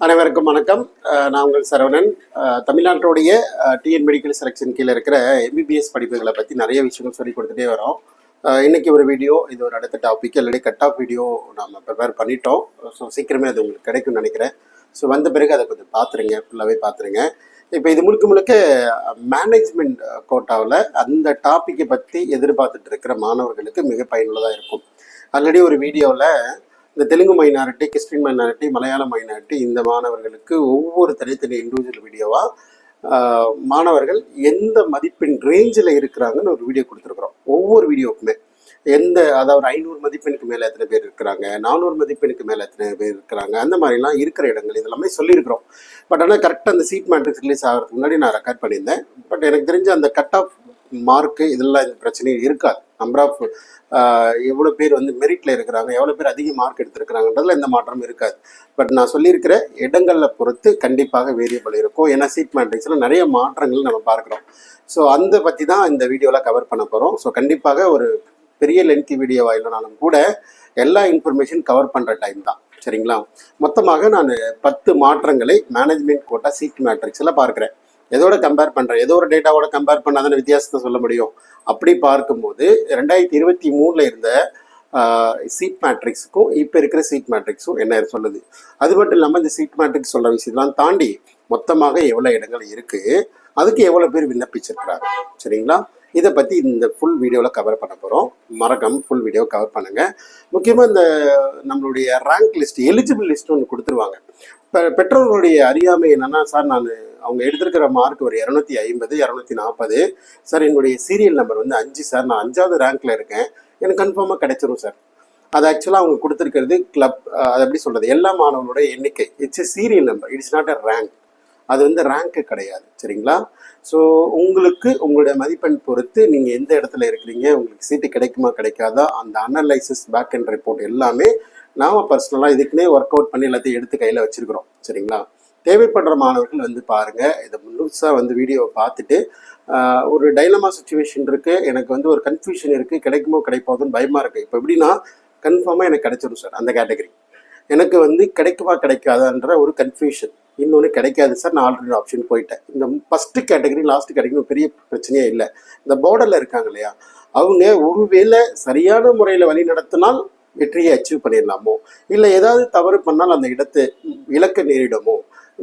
அனைவருக்கும் வணக்கம். நான் உங்கள் சரவணன். தமிழ்நாட்டுடைய டிஎன் மெடிக்கல் செலெக்ஷன் கீழே இருக்கிற எம்பிபிஎஸ் படிப்புகளை பற்றி நிறைய விஷயங்கள் சொல்லி கொடுத்துட்டே வரோம். இன்றைக்கி ஒரு வீடியோ, இது ஒரு அடுத்த topic, already cut off video நம்ம ப்ரிப்பேர் பண்ணிட்டோம். ஸோ சீக்கிரமே அது உங்களுக்கு கிடைக்கும்னு நினைக்கிறேன். ஸோ வந்த பிறகு அதை கொஞ்சம் பார்த்துருங்க, ஃபுல்லாகவே பார்த்துருங்க. இப்போ இது முழுக்க மேனேஜ்மெண்ட் கோட்டாவில் அந்த டாப்பிக்கை பற்றி எதிர்பார்த்துட்டு இருக்கிற மாணவர்களுக்கு மிக பயனுள்ளதாக இருக்கும். ஆல்ரெடி ஒரு வீடியோவில் இந்த தெலுங்கு மைனாரிட்டி, கிறிஸ்டின் மைனாரிட்டி, மலையாள மைனாரிட்டி இந்த மாணவர்களுக்கு ஒவ்வொரு தனித்தனி இண்டிவிஜுவல் வீடியோவாக மாணவர்கள் எந்த மதிப்பெண் ரேஞ்சில் இருக்கிறாங்கன்னு ஒரு வீடியோ கொடுத்துருக்குறோம். ஒவ்வொரு வீடியோக்குமே அதாவது 500 மதிப்பெண்ணுக்கு மேலே எத்தனை பேர் இருக்கிறாங்க, 400 மதிப்பெண்ணுக்கு மேலே எத்தனை பேர் இருக்கிறாங்க, அந்த மாதிரிலாம் இருக்கிற இடங்கள் இதெல்லாமே சொல்லியிருக்கிறோம். பட் ஆனால் கரெக்டாக அந்த சீட் மேட்ரிக்ஸ் ரிலீஸ் ஆகிறதுக்கு முன்னாடி நான் ரெக்கார்ட் பண்ணியிருந்தேன். பட் எனக்கு தெரிஞ்ச அந்த கட் ஆஃப் மார்க்கு இதெல்லாம் இந்த பிரச்சனையும் இருக்காது. நம்பர் ஆஃப் எவ்வளோ பேர் மெரிட்டில் இருக்கிறாங்க, எவ்வளோ பேர் அதிக மார்க் எடுத்துருக்கிறாங்கன்றதுல எந்த மாற்றமும் இருக்காது. பட் நான் சொல்லியிருக்கிற இடங்களில் பொறுத்து கண்டிப்பாக வேரியபிள் இருக்கும். ஏன்னா சீட் மேட்ரிக்ஸில் நிறைய மாற்றங்கள் நம்ம பார்க்குறோம். ஸோ அந்த பற்றி தான் இந்த வீடியோவில் கவர் பண்ண போகிறோம். ஸோ கண்டிப்பாக ஒரு பெரிய லென்த்தி வீடியோவாக இல்லைனாலும் கூட எல்லா இன்ஃபர்மேஷன் கவர் பண்ணுற டைம் தான், சரிங்களா? மொத்தமாக நான் 10 மாற்றங்களை மேனேஜ்மெண்ட் கோட்டா சீட் மேட்ரிக்ஸில் பார்க்குறேன். எதோட கம்பேர் பண்ணுறேன், ஏதோ ஒரு டேட்டாவோட கம்பேர் பண்ணாதான வித்தியாசத்தை சொல்ல முடியும். அப்படி பார்க்கும்போது 2023 இருந்த சீட் மேட்ரிக்ஸுக்கும் இப்போ இருக்கிற சீட் மேட்ரிக்ஸும் என்ன சொல்லுது. அது மட்டும் இல்லாமல் இந்த சீட் மேட்ரிக்ஸ் சொல்கிற விஷயத்தெல்லாம் தாண்டி மொத்தமாக எவ்வளோ இடங்கள் இருக்குது, அதுக்கு எவ்வளோ பேர் விண்ணப்பிச்சிருக்கிறாங்க, சரிங்களா? இதை பற்றி இந்த ஃபுல் வீடியோவில் கவர் பண்ண போகிறோம். மறக்காமல் ஃபுல் வீடியோ கவர் பண்ணுங்கள். முக்கியமாக இந்த நம்மளுடைய ரேங்க் லிஸ்ட், எலிஜிபிள் லிஸ்ட் ஒன்று கொடுத்துருவாங்க. இப்போ பெற்றோர்களுடைய அறியாமை என்னென்னா, சார் நான் அவங்க எடுத்திருக்கிற மார்க் ஒரு 250, 240, சார் என்னுடைய சீரியல் நம்பர் 5 சார், நான் 5வது ரேங்க்கில் இருக்கேன், எனக்கு கன்ஃபார்மாக கிடைச்சிரும் சார். அது ஆக்சுவலாக அவங்க கொடுத்துருக்கிறது கிளப், அது எப்படி சொல்கிறது, எல்லா மாணவர்களுடைய எண்ணிக்கை. It's a serial number, it's not a rank. அது ரேங்க்கு கிடையாது, சரிங்களா? ஸோ உங்களுக்கு உங்களுடைய மதிப்பெண் பொறுத்து நீங்கள் எந்த இடத்துல இருக்கிறீங்க, உங்களுக்கு சீட்டு கிடைக்குமா கிடைக்காதா, அந்த அனலைசிஸ் பேக் அண்ட் ரிப்போர்ட் எல்லாமே நாம் பர்சனலாக இதுக்குன்னே ஒர்க் அவுட் பண்ணி எல்லாத்தையும் எடுத்து கையில் வச்சுருக்கிறோம், சரிங்களா? தேவைப்படுற மாணவர்கள் பாருங்கள். இதை முழுசாக வீடியோவை பார்த்துட்டு ஒரு டைலமா சுச்சுவேஷன் இருக்குது, எனக்கு ஒரு கன்ஃபியூஷன் இருக்குது, கிடைக்குமோ கிடைப்பாதுன்னு பயமாக இருக்குது. இப்போ எப்படின்னா கன்ஃபார்மாக எனக்கு கிடைச்சிடும் சார் அந்த கேட்டகரி, எனக்கு கிடைக்குமா கிடைக்காதான்ற ஒரு கன்ஃபியூஷன். இன்னொன்று கிடைக்காது சார், நான் ஆல்ரெடி ஆப்ஷன் போயிட்டேன். இந்த ஃபஸ்ட்டு கேட்டகரி லாஸ்ட் கேட்டகரி பெரிய பிரச்சனையே இல்லை. இந்த பார்டரில் இருக்காங்க இல்லையா, அவங்க ஒருவேளை சரியான முறையில் வழி நடத்தினால் வெற்றியை அச்சீவ் பண்ணிடலாமோ, இல்லை ஏதாவது தவறு பண்ணால் அந்த இடத்தை இலக்க நேரிடுமோ,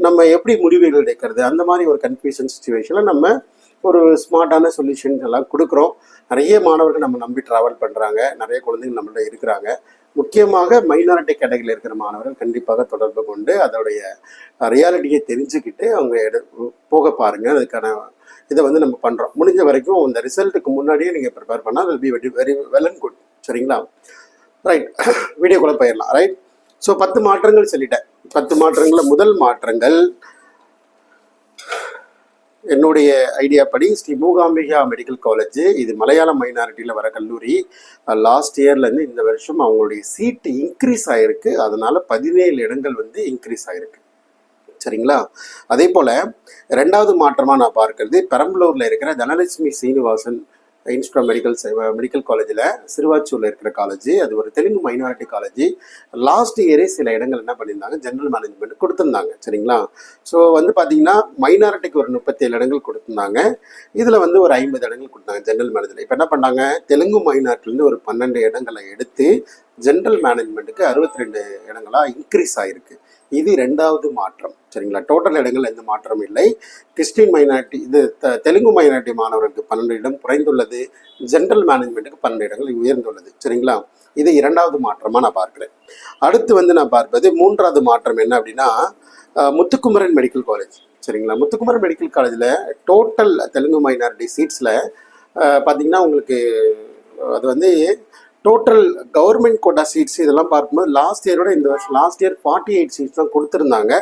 நம்ம எப்படி முடிவுகள் எடுக்கிறது, அந்த மாதிரி ஒரு கன்ஃபியூஷன் சுச்சுவேஷனில் நம்ம ஒரு ஸ்மார்ட்டான சொல்யூஷன்ஸ் எல்லாம் கொடுக்குறோம். நிறைய மாணவர்கள் நம்ம நம்பி ட்ராவல் பண்ணுறாங்க, நிறைய குழந்தைங்க நம்மள்ட்ட இருக்கிறாங்க. முக்கியமாக மைனாரிட்டி கேட்டகரியில் இருக்கிற மாணவர்கள் கண்டிப்பாக தொடர்பு கொண்டு அதோடைய ரியாலிட்டியை தெரிஞ்சுக்கிட்டு அவங்க போக பாருங்கள். அதுக்கான இதை நம்ம பண்ணுறோம். முடிஞ்ச வரைக்கும் இந்த ரிசல்ட்டுக்கு முன்னாடியே நீங்கள் ப்ரிப்பேர் பண்ணால் அது be very well and good, சரிங்களா? ரைட், வீடியோக்குள்ளே போயிடலாம். ரைட், ஸோ 10 மாற்றங்கள் சொல்லிட்டேன். 10 மாற்றங்களில் முதல் மாற்றங்கள் என்னுடைய ஐடியா படி ஸ்ரீ மூகாம்பிகா மெடிக்கல் காலேஜ், இது மலையாள மைனாரிட்டியில் வர கல்லூரி. லாஸ்ட் இயர்லேருந்து இந்த வருஷம் அவங்களுடைய சீட்டு இன்க்ரீஸ் ஆகிருக்கு. அதனால் 17 இடங்கள் இன்க்ரீஸ் ஆகிருக்கு, சரிங்களா? அதே போல் 2வது மாற்றமாக நான் பார்க்கறது பெரம்பலூரில் இருக்கிற தனலட்சுமி சீனிவாசன் இன்ஸ்டியூட் மெடிக்கல் காலேஜில், சிறுவாச்சூரில் இருக்கிற காலேஜ். அது ஒரு தெலுங்கு மைனாரிட்டி காலேஜ். லாஸ்ட் இயரே சில இடங்கள் என்ன பண்ணியிருந்தாங்க, ஜென்ரல் மேனேஜ்மெண்ட் கொடுத்துருந்தாங்க, சரிங்களா? ஸோ பார்த்தீங்கன்னா மைனாரிட்டிக்கு ஒரு 37 இடங்கள் கொடுத்துருந்தாங்க. இதில் ஒரு 50 இடங்கள் கொடுத்தாங்க ஜென்ரல் மேனேஜில். இப்போ என்ன பண்ணாங்க, தெலுங்கு மைனாரிட்டிலேருந்து ஒரு 12 இடங்களை எடுத்து ஜென்ரல் மேனேஜ்மெண்ட்டுக்கு 62 இடங்களாக இன்க்ரீஸ் ஆகிருக்கு. இது 2வது மாற்றம், சரிங்களா? டோட்டல் இடங்கள் எந்த மாற்றமும் இல்லை. கிறிஸ்டின் மைனாரிட்டி, இது தெலுங்கு மைனாரிட்டி மாணவர்களுக்கு 12 இடம் குறைந்துள்ளது, ஜென்ரல் மேனேஜ்மெண்ட்டுக்கு 12 இடங்கள் உயர்ந்துள்ளது, சரிங்களா? இது 2வது மாற்றமாக நான் பார்க்குறேன். அடுத்து நான் பார்ப்பது 3வது மாற்றம் என்ன அப்படின்னா, முத்துக்குமரன் மெடிக்கல் காலேஜ், சரிங்களா? முத்துக்குமரன் மெடிக்கல் காலேஜில் டோட்டல் தெலுங்கு மைனாரிட்டி சீட்ஸில் பார்த்திங்கன்னா உங்களுக்கு அது டோட்டல் கவர்மெண்ட் கோட்டா சீட்ஸ் இதெல்லாம் பார்க்கும்போது லாஸ்ட் இயரோட இந்த வருஷம், லாஸ்ட் இயர் 48 சீட்ஸ் தான் கொடுத்துருந்தாங்க.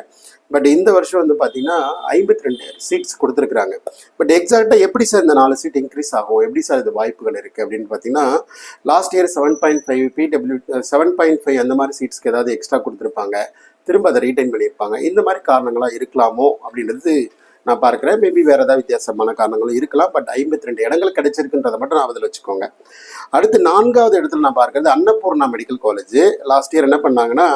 பட் இந்த வருஷம் பார்த்தீங்கன்னா 52 சீட்ஸ் கொடுத்துருக்குறாங்க. பட் எக்ஸாக்டாக எப்படி சார் இந்த 4 சீட் இன்க்ரீஸ் ஆகும், எப்படி சார் இது வாய்ப்புகள் இருக்குது அப்படின்னு பார்த்தீங்கன்னா, லாஸ்ட் இயர் 7.5 பிடபிள்யூ 7.5 அந்த மாதிரி சீட்ஸ்க்கு ஏதாவது எக்ஸ்ட்ரா கொடுத்துருப்பாங்க, திரும்ப அதை ரீடைன் பண்ணியிருப்பாங்க. இந்த மாதிரி காரணங்களாக இருக்கலாமோ அப்படின்றது நான் பார்க்குறேன். மேபி வேறு ஏதாவது வித்தியாசமான காரணங்களும் இருக்கலாம். பட் 52 இடங்கள் கிடைச்சிருக்குன்றதை மட்டும் நான் அதில் வச்சுக்கோங்க. அடுத்து 4வது இடத்துல நான் பார்க்குறது Annapoorna medical college. Last year என்ன பண்ணாங்கன்னா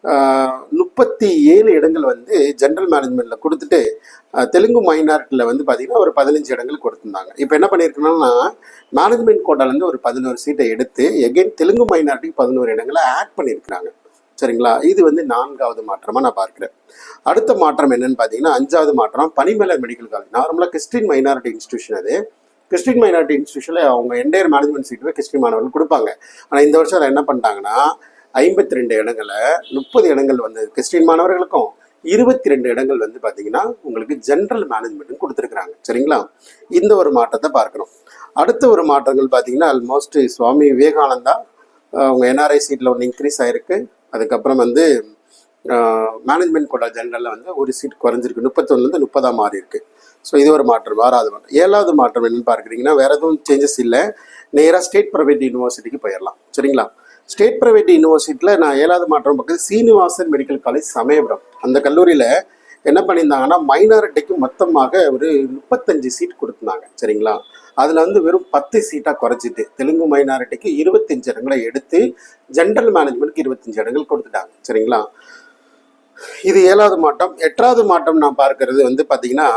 37 இடங்கள் வந்து ஜென்ரல் மேனேஜ்மெண்ட்டில் கொடுத்துட்டு தெலுங்கு மைனாரிட்டியில் வந்து பார்த்திங்கன்னா ஒரு 15 இடங்கள் கொடுத்துருந்தாங்க. இப்போ என்ன பண்ணியிருக்கணும்னா மேனேஜ்மெண்ட் கோட்டாலேருந்து ஒரு 11 சீட்டை எடுத்து எகெயின் தெலுங்கு மைனாரிட்டிக்கு 11 இடங்களை ஆட் பண்ணியிருக்கிறாங்க. சரிங்களா? இது வந்து 4வது மாற்றமாக நான் பார்க்குறேன். அடுத்த மாற்றம் என்னன்னு பார்த்தீங்கன்னா 5வது மாற்றம் பனிமலர் மெடிக்கல் காலேஜ். நார்மலாக கிறிஸ்டின் மைனாரிட்டி இன்ஸ்டியூஷன். அது கிறிஸ்டின் மைனாரிட்டி இன்ஸ்டியூஷனில் அவங்க என்டையர் மேனேஜ்மெண்ட் சீட்டுமே கிறிஸ்டின் மாணவர்கள் கொடுப்பாங்க. ஆனால் இந்த வருஷம் என்ன பண்ணிட்டாங்கன்னா 52 இடங்களை 30 இடங்கள் வந்து கிறிஸ்டின் மாணவர்களுக்கும் 22 இடங்கள் வந்து பார்த்தீங்கன்னா உங்களுக்கு ஜென்ரல் மேனேஜ்மெண்ட்னு கொடுத்துருக்குறாங்க. சரிங்களா? இந்த ஒரு மாற்றத்தை பார்க்கணும். அடுத்த ஒரு மாற்றங்கள் பார்த்தீங்கன்னா ஆல்மோஸ்ட் சுவாமி விவேகானந்தா அவங்க என்ஆர்ஐ சீட்டில் ஒன்று இன்க்ரீஸ் ஆகிருக்கு. அதுக்கப்புறம் வந்து மேனேஜ்மெண்ட் கோட்டா ஜென்ரலில் வந்து ஒரு சீட் குறைஞ்சிருக்கு, 31லேருந்து 30 மாறி இருக்கு. ஸோ இது ஒரு மாற்றம். 6வது மாற்றம். 7வது மாற்றம் என்னன்னு பார்க்குறீங்கன்னா வேறு எதுவும் சேஞ்சஸ் இல்லை, நேராக ஸ்டேட் ப்ரைவேட் யூனிவர்சிட்டிக்கு போயிடலாம். சரிங்களா? ஸ்டேட் ப்ரைவேட் யூனிவர்சிட்டியில் நான் 7வது மாற்றம் பக்கத்து சீனிவாசன் மெடிக்கல் காலேஜ் சமயபுரம். அந்த கல்லூரியில் என்ன பண்ணியிருந்தாங்கன்னா மைனாரிட்டிக்கு மொத்தமாக ஒரு 35 சீட் கொடுத்துருந்தாங்க. சரிங்களா? அதில் வந்து வெறும் 10 சீட்டாக குறைச்சிட்டு தெலுங்கு மைனாரிட்டிக்கு 25 இடங்களை எடுத்து ஜென்ரல் மேனேஜ்மெண்ட்டுக்கு 25 இடங்கள் கொடுத்துட்டாங்க. சரிங்களா? இது 7வது மாற்றம். 8வது மாற்றம் நான் பார்க்கறது வந்து பார்த்தீங்கன்னா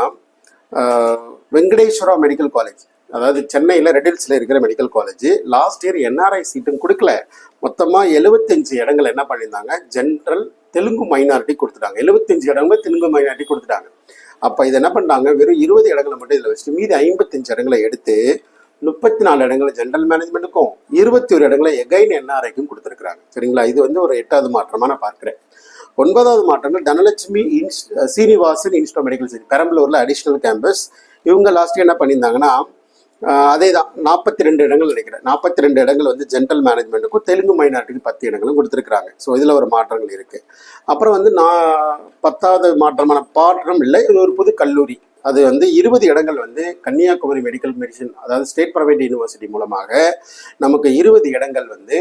வெங்கடேஸ்வரா மெடிக்கல் காலேஜ், அதாவது சென்னையில் ரெட்டில்ஸில் இருக்கிற medical college. Last year NRI சீட்டும் கொடுக்கல, மொத்தமாக 75 இடங்கள் என்ன பண்ணியிருந்தாங்க ஜென்ரல் தெலுங்கு மைனாரிட்டி கொடுத்துட்டாங்க. 75 இடங்கள் தெலுங்கு மைனாரிட்டி கொடுத்துட்டாங்க. அப்போ இது என்ன பண்ணாங்க, வெறும் 20 இடங்களை மட்டும் இதில் வச்சுட்டு மீதி 55 இடங்களை எடுத்து 34 இடங்களை ஜென்ரல் மேனேஜ்மெண்ட்டுக்கும் 21 இடங்களை எகைன் என்ஆர்ஐக்கும் கொடுத்துருக்குறாங்க. சரிங்களா? இது வந்து ஒரு 8வது மாற்றமாக நான் பார்க்குறேன். 9வது மாற்றங்கள் Dhanalakshmi Srinivasan institute of medical science பெரம்பலூரில் அடிஷ்னல் கேம்பஸ். இவங்க லாஸ்ட் என்ன பண்ணியிருந்தாங்கன்னா அதே தான் 42 இடங்கள் நினைக்கிறேன். 42 இடங்கள் வந்து ஜென்ரல் மேனேஜ்மெண்ட்டுக்கும் தெலுங்கு மைனாரிட்டிக்கு 10 இடங்களும் கொடுத்துருக்குறாங்க. ஸோ இதில் ஒரு மாற்றங்கள் இருக்குது. அப்புறம் வந்து 10வது மாற்றமான பாற்றம் இல்லை, இது ஒரு புது கல்லூரி. அது வந்து 20 இடங்கள் வந்து கன்னியாகுமரி மெடிக்கல் மெடிசன், அதாவது ஸ்டேட் ப்ரைவேட் யூனிவர்சிட்டி மூலமாக நமக்கு 20 இடங்கள் வந்து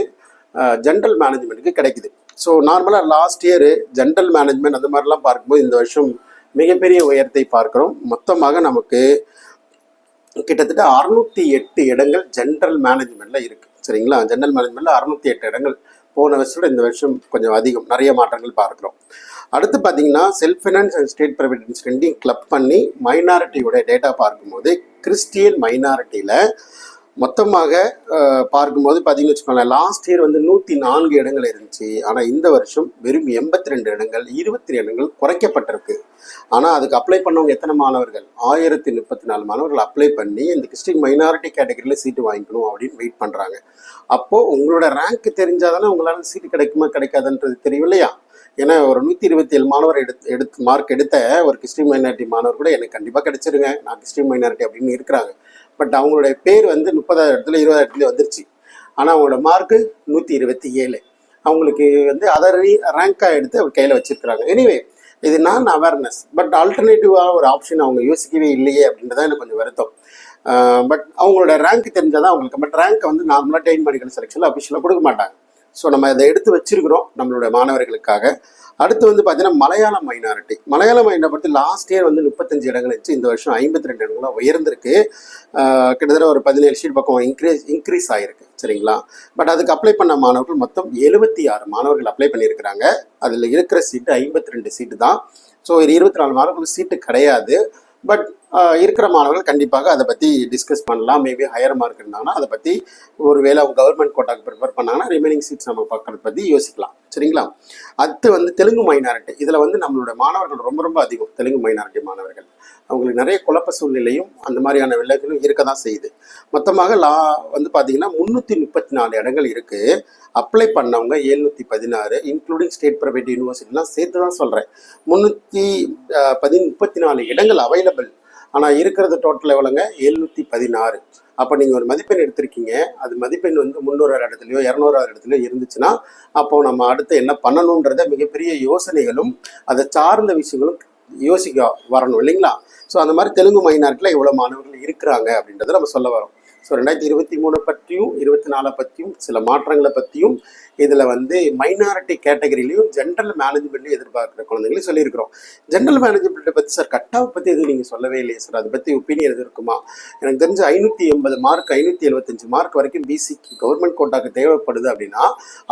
ஜென்ரல் மேனேஜ்மெண்ட்டுக்கு கிடைக்குது. ஸோ நார்மலாக லாஸ்ட் இயர் ஜென்ரல் மேனேஜ்மெண்ட் அந்த மாதிரிலாம் பார்க்கும்போது இந்த வருஷம் மிகப்பெரிய உயரத்தை பார்க்குறோம். மொத்தமாக நமக்கு கிட்டத்தட்ட 608 இடங்கள் ஜென்ரல் மேனேஜ்மெண்ட்டில் இருக்குது. சரிங்களா? ஜென்ரல் மேனேஜ்மெண்ட்டில் 608 இடங்கள். போன வருஷத்தோட இந்த வருஷம் கொஞ்சம் அதிகம், நிறைய மாற்றங்கள் பார்க்குறோம். அடுத்து பார்த்தீங்கன்னா self finance and state private institute club பண்ணி மைனாரிட்டியோட டேட்டா பார்க்கும்போது கிறிஸ்டியன் மைனாரிட்டியில் மொத்தமாக பார்க்கும்போது பார்த்தீங்கன்னு வச்சுக்கோங்களேன், லாஸ்ட் இயர் வந்து 104 இடங்கள் இருந்துச்சு. ஆனால் இந்த வருஷம் வெறும் 82 இடங்கள், 20 இடங்கள் குறைக்கப்பட்டிருக்கு. ஆனால் அதுக்கு அப்ளை பண்ணவங்க எத்தனை மாணவர்கள்? 1034 மாணவர்கள் அப்ளை பண்ணி இந்த கிறிஸ்டின் மைனாரிட்டி கேட்டகரியில் சீட்டு வாங்கிக்கணும் அப்படின்னு வெயிட் பண்ணுறாங்க. அப்போது உங்களோட ரேங்க் தெரிஞ்சால் தானே உங்களால் சீட்டு கிடைக்குமா கிடைக்காதுன்றது தெரியும் இல்லையா? ஏன்னா ஒரு 127 மாணவர் எடுத்து மார்க் எடுத்த ஒரு கிறிஸ்டின் மைனாரிட்டி மாணவர் கூட எனக்கு கண்டிப்பாக கிடைச்சிருங்க, நான் கிறிஸ்டின் மைனாரிட்டி அப்படின்னு இருக்கிறாங்க. பட் அவங்களுடைய பேர் வந்து 30,000 இடத்துல 20,000 வந்துருச்சு. ஆனால் அவங்களோட மார்க்கு 127. அவங்களுக்கு வந்து அதை ரேங்காக எடுத்து அவர் கையில் வச்சுருக்கிறாங்க. எனிவே இது நான் அவேர்னஸ். பட் ஆல்டர்னேட்டிவாக ஒரு ஆப்ஷன் அவங்க யோசிக்கவே இல்லையே அப்படின்றதான் எனக்கு கொஞ்சம் வருத்தம். பட் அவங்களோட ரேங்க் தெரிஞ்சால் தான் அவங்களுக்கு. பட் ரேங்க்கை வந்து நார்மலாக டெயின் மெடிக்கல் செலெக்ஷனில் அஃபிஷியலாக கொடுக்க மாட்டாங்க. ஸோ நம்ம இதை எடுத்து வச்சிருக்கிறோம் நம்மளோட மாணவர்களுக்காக. அடுத்து வந்து பார்த்தீங்கன்னா Malayalam minority. Malayalam minority last year வந்து 35 இடங்கள் இருந்துச்சு. இந்த வருஷம் 52 இடங்களாக உயர்ந்திருக்கு. கிட்டத்தட்ட ஒரு 17 சீட் பக்கம் இன்க்ரீஸ் ஆகிருக்கு. சரிங்களா? பட் அதுக்கு அப்ளை பண்ண மாணவர்கள் மொத்தம் 76 மாணவர்கள் அப்ளை பண்ணியிருக்கிறாங்க. அதில் இருக்கிற சீட்டு 52 சீட்டு தான். ஸோ 24 மாணவர்களுக்கு சீட்டு கிடையாது. பட் இருக்கிற மாணவர்கள் கண்டிப்பாக அதை பற்றி டிஸ்கஸ் பண்ணலாம். மேபி ஹையர் மார்க் இருந்தாங்கன்னா அதை பற்றி ஒரு வேளை அவங்க கவர்மெண்ட் கோட்டாக்கு ப்ரிப்பேர் பண்ணாங்கன்னா ரிமைனிங் சீட்ஸ் நம்ம பார்க்கறத பற்றி யோசிக்கலாம். சரிங்களா? அடுத்து வந்து தெலுங்கு மைனாரிட்டி. இதில் வந்து நம்மளோட மாணவர்கள் ரொம்ப ரொம்ப அதிகம். தெலுங்கு மைனாரிட்டி மாணவர்கள் அவங்களுக்கு நிறைய குழப்ப சூழ்நிலையும் அந்த மாதிரியான விலைகளும் இருக்க தான் செய்யுது. மொத்தமாக வந்து பார்த்தீங்கன்னா 334 இடங்கள் இருக்குது. அப்ளை பண்ணவங்க 716, இன்க்ளூடிங் ஸ்டேட் ப்ரைவேட் யூனிவர்சிட்டிலாம் சேர்த்து தான் சொல்கிறேன். 334 இடங்கள் அவைலபிள். ஆனால் இருக்கிறது டோட்டல் எவ்வளோங்க? 716. அப்போ நீங்கள் ஒரு மதிப்பெண் எடுத்திருக்கீங்க, அது மதிப்பெண் வந்து 300 இடத்துலையோ 200 இடத்துலையோ இருந்துச்சுன்னா அப்போ நம்ம அடுத்து என்ன பண்ணணுன்றத மிகப்பெரிய யோசனைகளும் அதை சார்ந்த விஷயங்களும் யோசிக்க வரணும் இல்லைங்களா? ஸோ அந்த மாதிரி தெலுங்கு மைனாரிட்டியில் எவ்வளோ மாணவர்கள் இருக்கிறாங்க அப்படின்றத நம்ம சொல்ல வரோம். ஸோ 2023 பற்றியும் 24 பற்றியும் சில மாற்றங்களை பற்றியும் இதில் வந்து மைனாரிட்டி கேட்டகரிலையும் ஜென்ரல் மேனேஜ்மெண்ட்லையும் எதிர்பார்க்குற குழந்தைங்களையும் சொல்லியிருக்கிறோம். ஜென்ரல் மேனேஜ்மெண்ட்டை பற்றி சார் கட் ஆஃப் பற்றி எதுவும் நீங்கள் சொல்லவே இல்லையே சார், அதை பற்றி ஒப்பீனியன் எது இருக்குமா? எனக்கு தெரிஞ்ச 580 மார்க் 575 மார்க் வரைக்கும் பிசிக்கு கவர்மெண்ட் கோட்டாக்கு தேவைப்படுது அப்படின்னா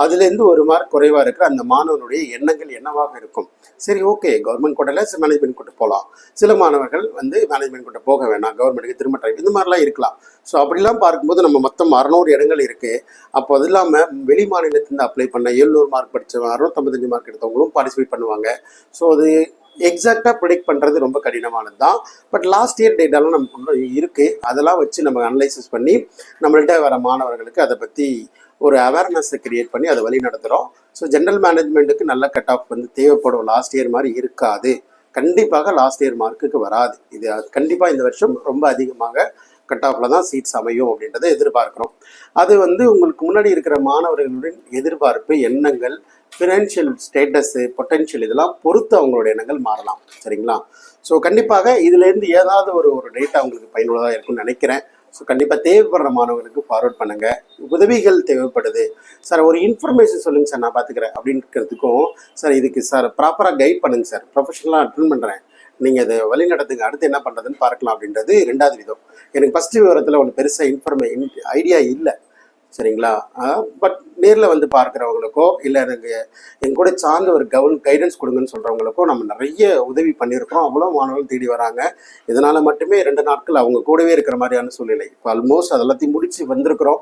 அதுலேருந்து ஒரு மார்க் குறைவாக இருக்கிற அந்த மாணவனுடைய எண்ணங்கள் என்னவாக இருக்கும்? சரி, ஓகே, கவர்மெண்ட் கோட்டாவில் மேனேஜ்மெண்ட் கோட்டை போகலாம், சில மாணவர்கள் வந்து மேனேஜ்மெண்ட் கோட்டை போக வேணாம், கவர்மெண்ட்டுக்கு திரும்ப ட்ரை, இந்த மாதிரிலாம் இருக்கலாம். ஸோ அப்படிலாம் பார்க்கும்போது நம்ம மொத்தம் 600 இடங்கள் இருக்குது. அப்போ அது இல்லாமல் வெளி மாநிலத்திலேருந்து அப்ளை பண்ண 700 மார்க் படித்தவங்க 655 மார்க் எடுத்தவங்களும் பார்ட்டிசிபேட் பண்ணுவாங்க. ஸோ அது எக்ஸாக்டாக ப்ரிடிக்ட் பண்ணுறது ரொம்ப கடினமானது தான். பட் லாஸ்ட் இயர் டேட்டாலாம் நமக்கு இருக்குது. அதெல்லாம் வச்சு நம்ம அனலைசிஸ் பண்ணி நம்மள்கிட்ட வர மாணவர்களுக்கு அதை பற்றி ஒரு அவேர்னஸை கிரியேட் பண்ணி அதை வழி நடத்துகிறோம். ஸோ ஜென்ரல் மேனேஜ்மெண்ட்டுக்கு நல்ல கட் ஆஃப் வந்து தேவைப்படும். லாஸ்ட் இயர் மாதிரி இருக்காது, கண்டிப்பாக லாஸ்ட் இயர் மார்க்குக்கு வராது. இது கண்டிப்பாக இந்த வருஷம் ரொம்ப அதிகமாக கட் ஆஃபில் தான் சீட்ஸ் அமையும் அப்படின்றத எதிர்பார்க்குறோம். அது வந்து உங்களுக்கு முன்னாடி இருக்கிற மாணவர்களுடன் எதிர்பார்ப்பு, எண்ணங்கள், ஃபினான்ஷியல் ஸ்டேட்டஸு, பொட்டென்ஷியல் இதெல்லாம் பொறுத்து அவங்களோட எண்ணங்கள் மாறலாம். சரிங்களா? ஸோ கண்டிப்பாக இதுலேருந்து ஏதாவது ஒரு டேட்டா உங்களுக்கு பயனுள்ளதாக இருக்கும்னு நினைக்கிறேன். ஸோ கண்டிப்பாக தேவைப்படுற மாணவர்களுக்கு ஃபார்வர்ட் பண்ணுங்கள். உதவிகள் தேவைப்படுது சார், ஒரு இன்ஃபர்மேஷன் சொல்லுங்கள் சார், நான் பார்த்துக்கிறேன் அப்படின்றதுக்கும் சார் இதுக்கு சார் ப்ராப்பராக கைட் பண்ணுங்கள் சார், ப்ரொஃபஷனலாக அட்டன் பண்ணுறேன், நீங்கள் அதை வழி நடத்துங்க, அடுத்து என்ன பண்ணுறதுன்னு பார்க்கலாம் அப்படின்றது 2வது விதம். எனக்கு ஃபஸ்ட்டு விவரத்தில் ஒன்று பெருசாக ஐடியா இல்லை. சரிங்களா? பட் நேரில் வந்து பார்க்குறவங்களுக்கோ இல்லை எனக்கு என் கூட சார்ந்த ஒரு கைடன்ஸ் கொடுங்கன்னு சொல்கிறவங்களுக்கோ நம்ம நிறைய உதவி பண்ணியிருக்கிறோம். அவ்வளோ மாணவர்கள் தேடி வராங்க. இதனால் மட்டுமே 2 நாட்கள் அவங்க கூடவே இருக்கிற மாதிரியான சூழ்நிலை. இப்போ ஆல்மோஸ்ட் அதெல்லாத்தையும் முடித்து வந்திருக்கிறோம்.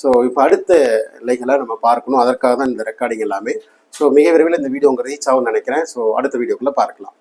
ஸோ இப்போ அடுத்த நிலைகளை நம்ம பார்க்கணும். அதற்காக தான் இந்த ரெக்கார்டிங் எல்லாமே. ஸோ மிக விரைவில் இந்த வீடியோ உங்கள் ரீச் ஆகும்னு நினைக்கிறேன். ஸோ அடுத்த வீடியோக்குள்ளே பார்க்கலாம்.